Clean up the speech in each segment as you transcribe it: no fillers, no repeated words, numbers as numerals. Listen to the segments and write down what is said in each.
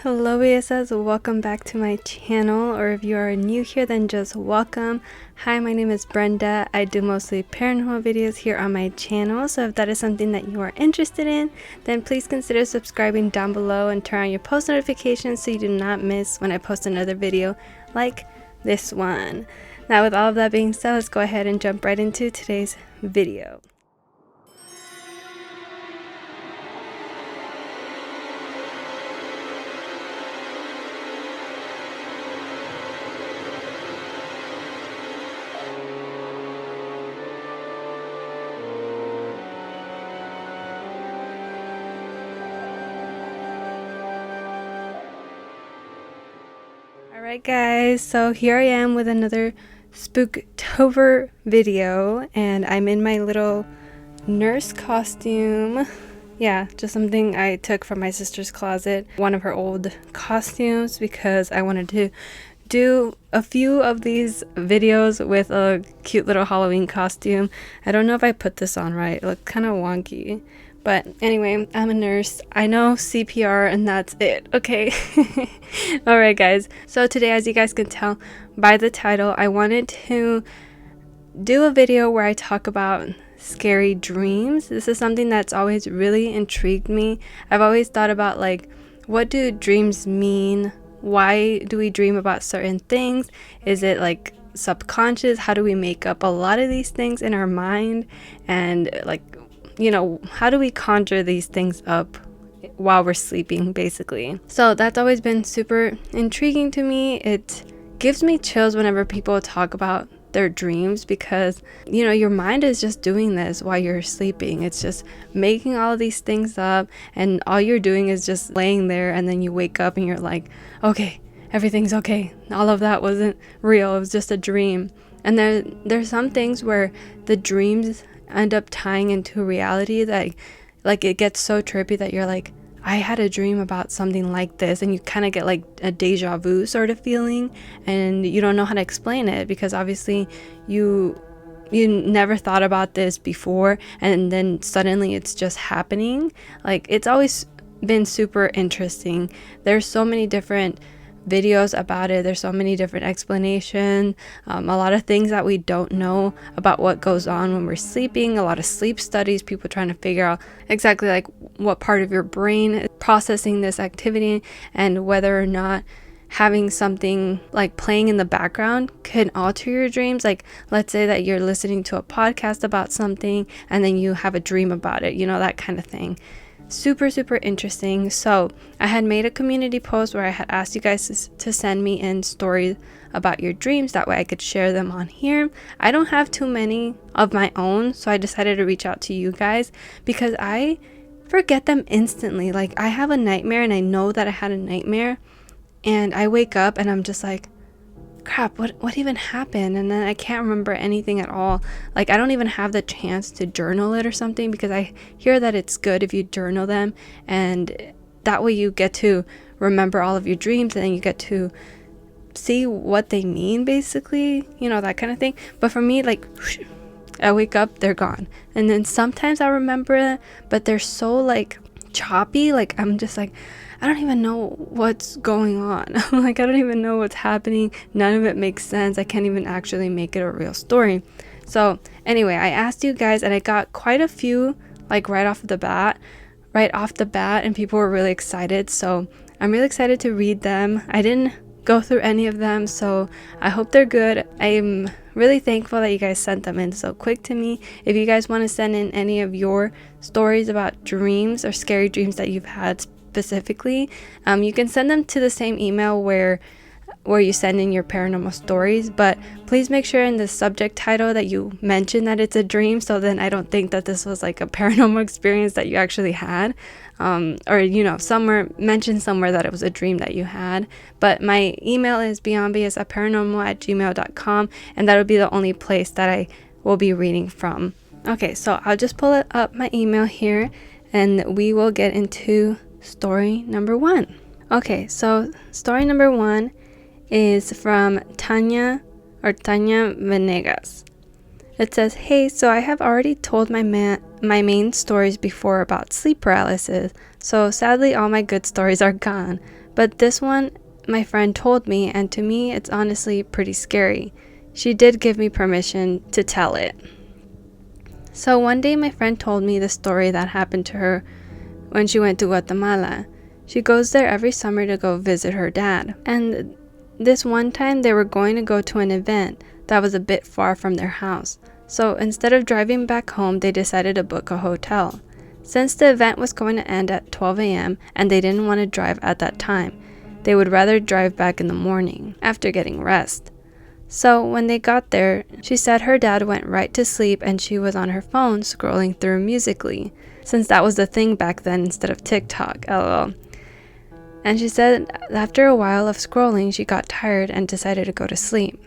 Hello BSS, welcome back to my channel, or if you are new here then just welcome. Hi, my name is Brenda. I do mostly paranormal videos here on my channel, so if that is something that you are interested in, then please consider subscribing down below and turn on your post notifications so you do not miss when I post another video like this one. Now with all of that being said, let's go ahead and jump right into today's video. Alright guys, so here I am with another Spooktober video, and I'm in my little nurse costume. Yeah, just something I took from my sister's closet, one of her old costumes, because I wanted to do a few of these videos with a cute little Halloween costume. I don't know if I put this on right, it looked kind of wonky. But anyway, I'm a nurse. I know CPR and that's it, okay? Alright guys, so today, as you guys can tell by the title, I wanted to do a video where I talk about scary dreams. This is something that's always really intrigued me. I've always thought about, like, what do dreams mean? Why do we dream about certain things? Is it like subconscious? How do we make up a lot of these things in our mind? And like, you know, how do we conjure these things up while we're sleeping, basically? So that's always been super intriguing to me. It gives me chills whenever people talk about their dreams, because, you know, your mind is just doing this while you're sleeping. It's just making all of these things up, and all you're doing is just laying there, and then you wake up and you're like, okay, everything's okay. All of that wasn't real. It was just a dream. And there's some things where the dreams end up tying into reality that, like, it gets so trippy that you're like, I had a dream about something like this, and you kind of get like a deja vu sort of feeling, and you don't know how to explain it because obviously you never thought about this before, and then suddenly it's just happening. Like, it's always been super interesting. There's so many different videos about it. There's so many different explanations, a lot of things that we don't know about what goes on when we're sleeping, a lot of sleep studies, people trying to figure out exactly like what part of your brain is processing this activity, and whether or not having something like playing in the background can alter your dreams. Like, let's say that you're listening to a podcast about something and then you have a dream about it, you know, that kind of thing. Super interesting. So I had made a community post where I had asked you guys to send me in stories about your dreams, that way I could share them on here. I don't have too many of my own, so I decided to reach out to you guys because I forget them instantly. Like, I have a nightmare and I know that I had a nightmare, and I wake up and I'm just like, crap, what even happened? And then I can't remember anything at all. Like, I don't even have the chance to journal it or something, because I hear that it's good if you journal them, and that way you get to remember all of your dreams, and then you get to see what they mean, basically, you know, that kind of thing. But for me, like, I wake up, they're gone, and then sometimes I remember it, but they're so like choppy. Like, I'm just like, I don't even know what's going on. Like, I don't even know what's happening. None of it makes sense. I can't even actually make it a real story. So anyway, I asked you guys, and I got quite a few, like, right off the bat, and people were really excited. So I'm really excited to read them. I didn't go through any of them, so I hope they're good. I'm really thankful that you guys sent them in so quick to me. If you guys want to send in any of your stories about dreams or scary dreams that you've had specifically, you can send them to the same email where you send in your paranormal stories, but please make sure in the subject title that you mention that it's a dream, so then I don't think that this was like a paranormal experience that you actually had, or, you know, mention somewhere that it was a dream that you had. But my email is beyondbs@paranormal@gmail.com, and that would be the only place that I will be reading from. Okay, so I'll just pull it up, my email here, and we will get into story number 1. Okay, so story number 1 is from Tanya Venegas. It says, hey, so I have already told my main stories before about sleep paralysis, so sadly all my good stories are gone. But this one, my friend told me, and to me, it's honestly pretty scary. She did give me permission to tell it. So one day my friend told me the story that happened to her when she went to Guatemala. She goes there every summer to go visit her dad. And this one time they were going to go to an event that was a bit far from their house. So instead of driving back home, they decided to book a hotel. Since the event was going to end at 12 a.m. and they didn't want to drive at that time, they would rather drive back in the morning after getting rest. So when they got there, she said her dad went right to sleep and she was on her phone scrolling through Musical.ly, since that was the thing back then instead of TikTok, lol. And she said after a while of scrolling, she got tired and decided to go to sleep.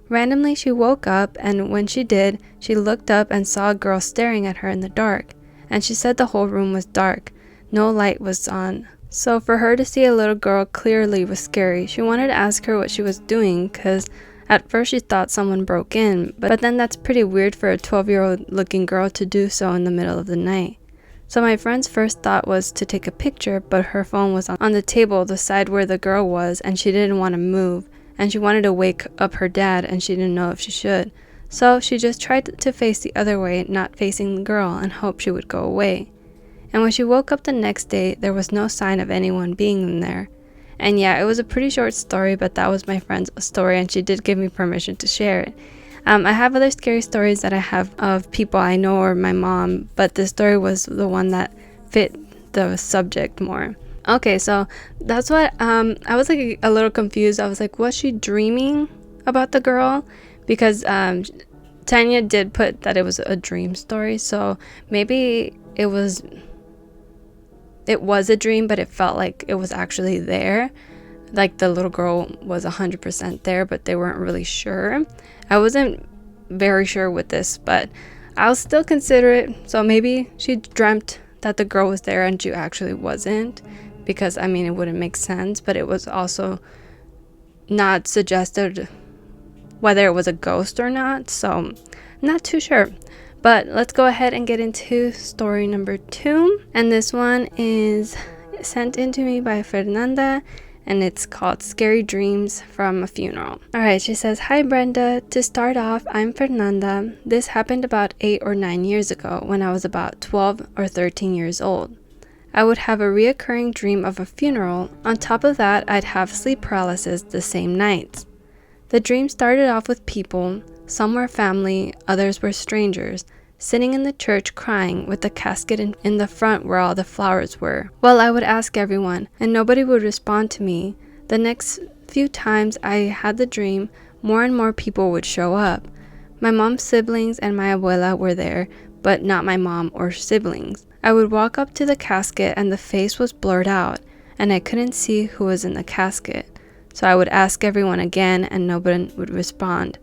Randomly, she woke up, and when she did, she looked up and saw a girl staring at her in the dark. And she said the whole room was dark. No light was on. So for her to see a little girl clearly was scary. She wanted to ask her what she was doing, because at first she thought someone broke in, but then that's pretty weird for a 12-year-old looking girl to do so in the middle of the night. So my friend's first thought was to take a picture, but her phone was on the table, the side where the girl was, and she didn't want to move, and she wanted to wake up her dad, and she didn't know if she should. So she just tried to face the other way, not facing the girl, and hoped she would go away. And when she woke up the next day, there was no sign of anyone being in there. And yeah, it was a pretty short story, but that was my friend's story, and she did give me permission to share it. I have other scary stories that I have of people I know or my mom, but this story was the one that fit the subject more. Okay, so that's what, I was like a little confused. I was like, was she dreaming about the girl? Because Tanya did put that it was a dream story, so maybe it was a dream, but it felt like it was actually there. Like the little girl was 100% there, but they weren't really sure. I wasn't very sure with this, but I'll still consider it. So maybe she dreamt that the girl was there and she actually wasn't, because I mean it wouldn't make sense, but it was also not suggested whether it was a ghost or not, so I'm not too sure. But let's go ahead and get into story number 2, and this one is sent in to me by Fernanda, and it's called Scary Dreams from a Funeral. Alright, she says, "Hi Brenda, to start off, I'm Fernanda. This happened about 8 or 9 years ago when I was about 12 or 13 years old. I would have a reoccurring dream of a funeral. On top of that, I'd have sleep paralysis the same nights. The dream started off with people, some were family, others were strangers, sitting in the church crying with the casket in the front where all the flowers were. Well, I would ask everyone, and nobody would respond to me. The next few times I had the dream, more and more people would show up. My mom's siblings and my abuela were there, but not my mom or siblings. I would walk up to the casket and the face was blurred out, and I couldn't see who was in the casket. So I would ask everyone again, and nobody would respond.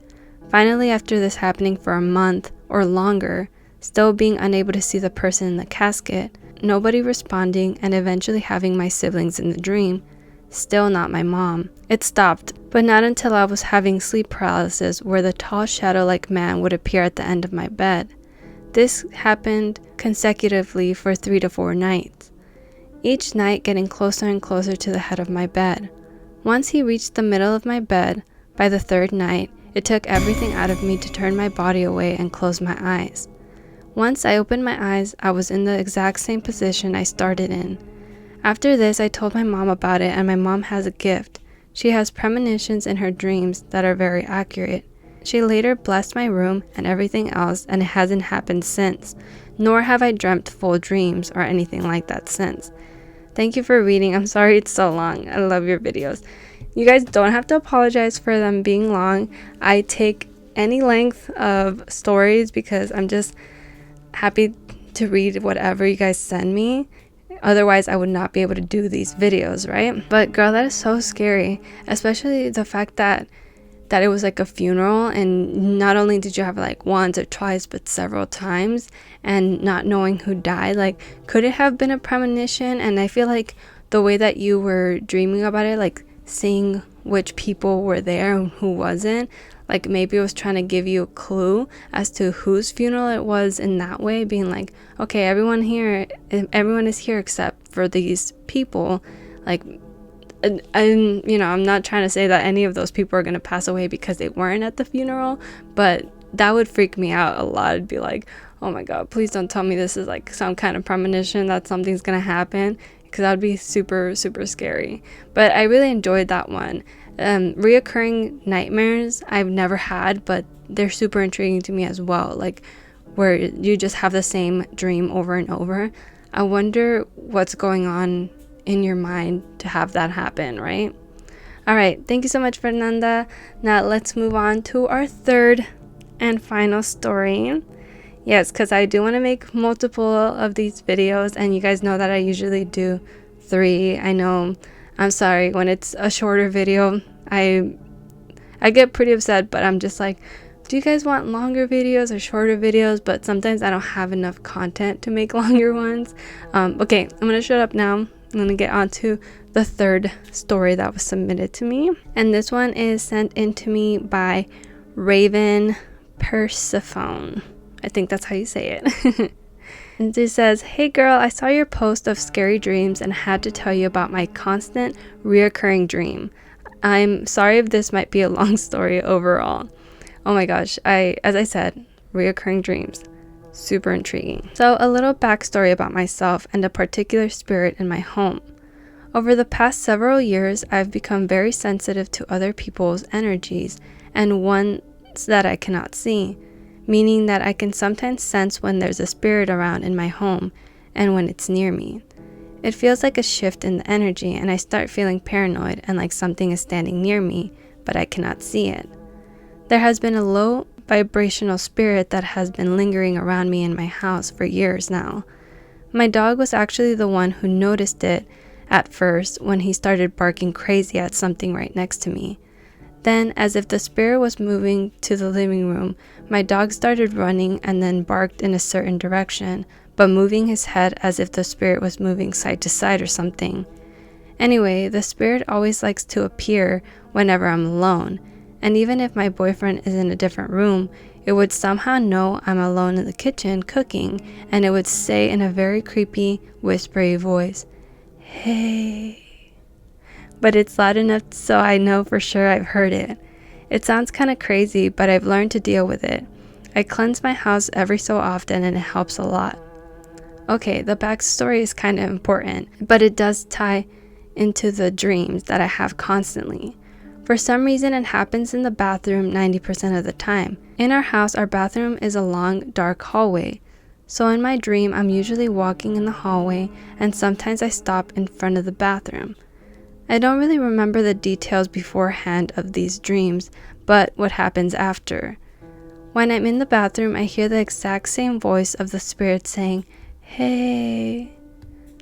Finally, after this happening for a month or longer, still being unable to see the person in the casket, nobody responding, and eventually having my siblings in the dream, still not my mom. It stopped, but not until I was having sleep paralysis where the tall shadow-like man would appear at the end of my bed. This happened consecutively for 3 to 4 nights, each night getting closer and closer to the head of my bed. Once he reached the middle of my bed, by the 3rd night, it took everything out of me to turn my body away and close my eyes. Once I opened my eyes, I was in the exact same position I started in. After this, I told my mom about it, and my mom has a gift. She has premonitions in her dreams that are very accurate. She later blessed my room and everything else, and it hasn't happened since, nor have I dreamt full dreams or anything like that since. Thank you for reading. I'm sorry it's so long. I love your videos. You guys don't have to apologize for them being long. I take any length of stories because I'm just happy to read whatever you guys send me. Otherwise, I would not be able to do these videos, right? But girl, that is so scary, especially the fact that it was like a funeral, and not only did you have like once or twice, but several times, and not knowing who died. Like, could it have been a premonition? And I feel like the way that you were dreaming about it, like seeing which people were there and who wasn't, like maybe it was trying to give you a clue as to whose funeral it was in that way, being like, okay, everyone is here except for these people. Like, and you know, I'm not trying to say that any of those people are going to pass away because they weren't at the funeral, but that would freak me out a lot. I'd be like, oh my god, please don't tell me this is like some kind of premonition that something's going to happen, because that would be super, super scary. But I really enjoyed that one. Reoccurring nightmares I've never had, but they're super intriguing to me as well, like where you just have the same dream over and over. I wonder what's going on in your mind to have that happen, right? All right, thank you so much, Fernanda. Now let's move on to our third and final story. Yes, because I do want to make multiple of these videos, and you guys know that I usually do 3. I know, I'm sorry, when it's a shorter video, I get pretty upset, but I'm just like, do you guys want longer videos or shorter videos? But sometimes I don't have enough content to make longer ones. Okay, I'm going to shut up now. I'm going to get on to the third story that was submitted to me. And this one is sent in to me by Raven Persephone. I think that's how you say it. And it says, hey girl, I saw your post of scary dreams and had to tell you about my constant reoccurring dream. I'm sorry if this might be a long story overall. Oh my gosh, as I said, reoccurring dreams. Super intriguing. So a little backstory about myself and a particular spirit in my home. Over the past several years, I've become very sensitive to other people's energies and ones that I cannot see, meaning that I can sometimes sense when there's a spirit around in my home and when it's near me. It feels like a shift in the energy, and I start feeling paranoid and like something is standing near me, but I cannot see it. There has been a low vibrational spirit that has been lingering around me in my house for years now. My dog was actually the one who noticed it at first when he started barking crazy at something right next to me. Then, as if the spirit was moving to the living room, my dog started running and then barked in a certain direction, but moving his head as if the spirit was moving side to side or something. Anyway, the spirit always likes to appear whenever I'm alone, and even if my boyfriend is in a different room, it would somehow know I'm alone in the kitchen cooking, and it would say in a very creepy, whispery voice, hey. But it's loud enough so I know for sure I've heard it. It sounds kind of crazy, but I've learned to deal with it. I cleanse my house every so often and it helps a lot. Okay, the backstory is kind of important, but it does tie into the dreams that I have constantly. For some reason, it happens in the bathroom 90% of the time. In our house, our bathroom is a long, dark hallway. So in my dream, I'm usually walking in the hallway, and sometimes I stop in front of the bathroom. I don't really remember the details beforehand of these dreams, but what happens after. When I'm in the bathroom, I hear the exact same voice of the spirit saying, hey.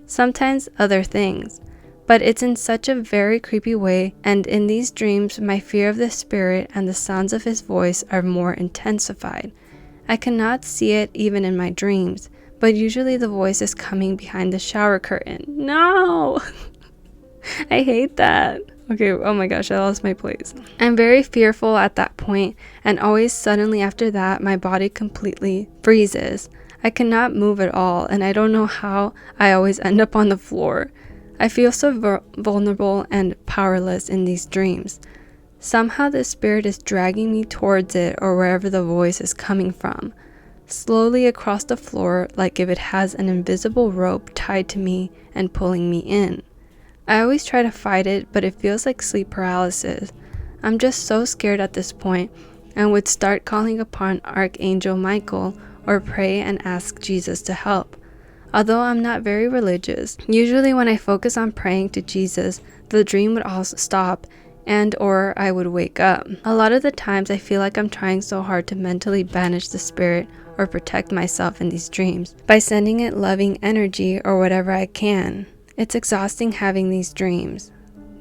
Sometimes other things. But it's in such a very creepy way, and in these dreams, my fear of the spirit and the sounds of his voice are more intensified. I cannot see it even in my dreams, but usually the voice is coming behind the shower curtain. No! I hate that. Okay, oh my gosh, I lost my place. I'm very fearful at that point, and always suddenly after that, my body completely freezes. I cannot move at all, and I don't know how I always end up on the floor. I feel so vulnerable and powerless in these dreams. Somehow the spirit is dragging me towards it or wherever the voice is coming from, slowly across the floor like if it has an invisible rope tied to me and pulling me in. I always try to fight it, but it feels like sleep paralysis. I'm just so scared at this point and would start calling upon Archangel Michael or pray and ask Jesus to help. Although I'm not very religious, usually when I focus on praying to Jesus, the dream would also stop and or I would wake up. A lot of the times I feel like I'm trying so hard to mentally banish the spirit or protect myself in these dreams by sending it loving energy or whatever I can. It's exhausting having these dreams.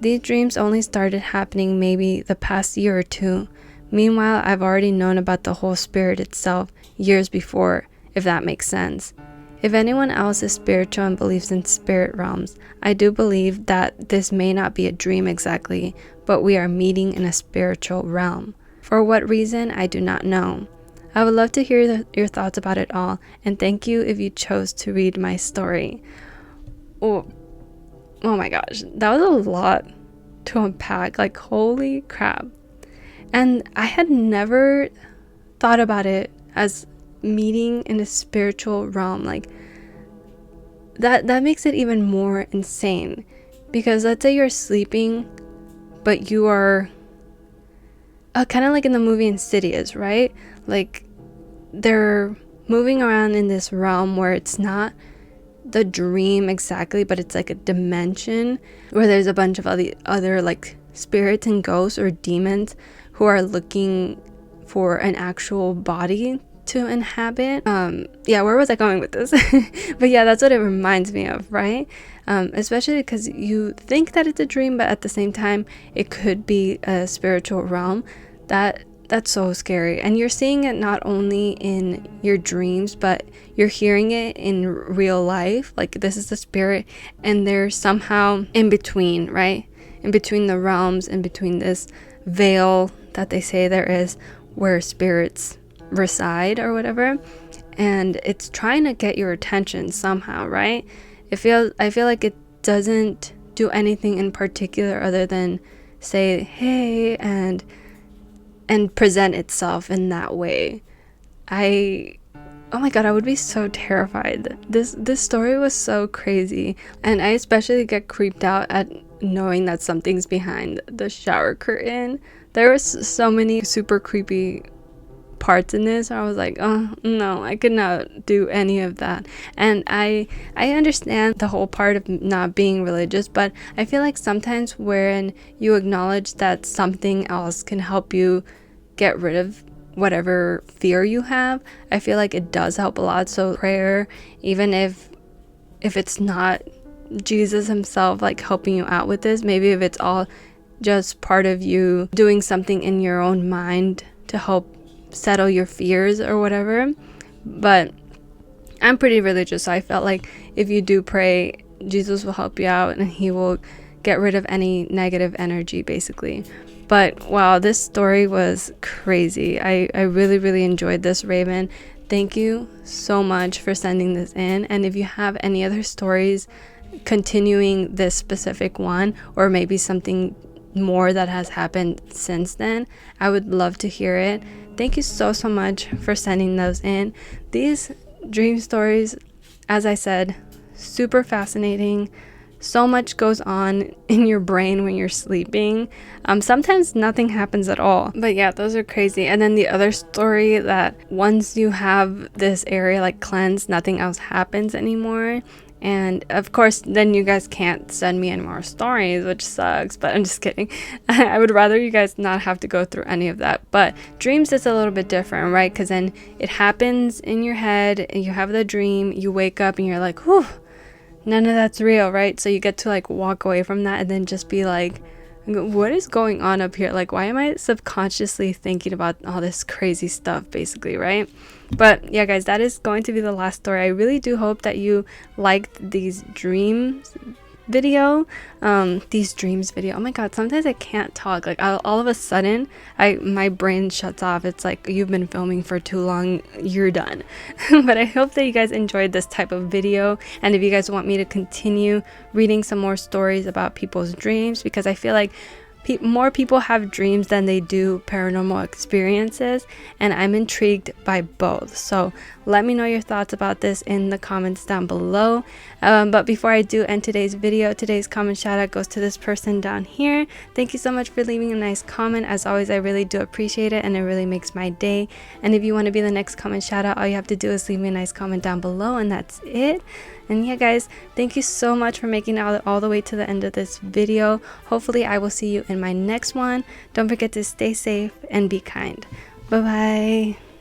These dreams only started happening maybe the past year or 2. Meanwhile, I've already known about the whole spirit itself years before, if that makes sense. If anyone else is spiritual and believes in spirit realms, I do believe that this may not be a dream exactly, but we are meeting in a spiritual realm. For what reason, I do not know. I would love to hear your thoughts about it all, and thank you if you chose to read my story. Oh my gosh, that was a lot. to unpack. Like, holy crap. And I had never thought about it as meeting in a spiritual realm. Like, that makes it even more insane, because let's say you're sleeping, but you are kind of like in the movie Insidious, right? Like, they're moving around in this realm where it's not the dream exactly, but it's like a dimension where there's a bunch of other like spirits and ghosts or demons who are looking for an actual body to inhabit. Where was I going with this? But yeah, that's what it reminds me of, right? Especially because you think that it's a dream, but at the same time it could be a spiritual realm. That's so scary. And you're seeing it not only in your dreams, but you're hearing it in real life. Like, this is the spirit, and they're somehow in between, right? In between the realms, in between this veil that they say there is, where spirits reside or whatever. And it's trying to get your attention somehow, right? I feel like it doesn't do anything in particular other than say, hey, and present itself in that way. Oh my god, I would be so terrified. This story was so crazy, and I especially get creeped out at knowing that something's behind the shower curtain. There was so many super creepy parts in this. I was like, oh no, I could not do any of that. And I understand the whole part of not being religious, but I feel like sometimes when you acknowledge that something else can help you get rid of whatever fear you have, I feel like it does help a lot. So prayer, even if it's not Jesus himself like helping you out with this, maybe if it's all just part of you doing something in your own mind to help settle your fears or whatever. But I'm pretty religious, so I felt like if you do pray, Jesus will help you out and he will get rid of any negative energy, basically. But wow, this story was crazy. I really, really enjoyed this, Raven. Thank you so much for sending this in. And if you have any other stories continuing this specific one, or maybe something more that has happened since then, I would love to hear it. Thank you so much for sending those in. These dream stories, as I said, super fascinating. So much goes on in your brain when you're sleeping. Sometimes nothing happens at all. But yeah, those are crazy. And then the other story, that once you have this area like cleansed, nothing else happens anymore. And of course, then you guys can't send me any more stories, which sucks, but I'm just kidding. I would rather you guys not have to go through any of that. But dreams is a little bit different, right? Because then it happens in your head and you have the dream, you wake up and you're like, whew, none of that's real, right? So you get to like walk away from that and then just be like, what is going on up here? Like, why am I subconsciously thinking about all this crazy stuff, basically, right? But yeah, guys, that is going to be the last story. I really do hope that you liked these dreams video. Oh my god, sometimes I can't talk. Like, all of a sudden my brain shuts off. It's like, you've been filming for too long, you're done. But I hope that you guys enjoyed this type of video, and if you guys want me to continue reading some more stories about people's dreams, because I feel like more people have dreams than they do paranormal experiences, and I'm intrigued by both. So let me know your thoughts about this in the comments down below. But before I do end today's video, today's comment shout out goes to this person down here. Thank you so much for leaving a nice comment. As always, I really do appreciate it, and it really makes my day. And if you want to be the next comment shout out, all you have to do is leave me a nice comment down below, and that's it. And yeah, guys, thank you so much for making it all the way to the end of this video. Hopefully I will see you in my next one. Don't forget to stay safe and be kind. Bye bye.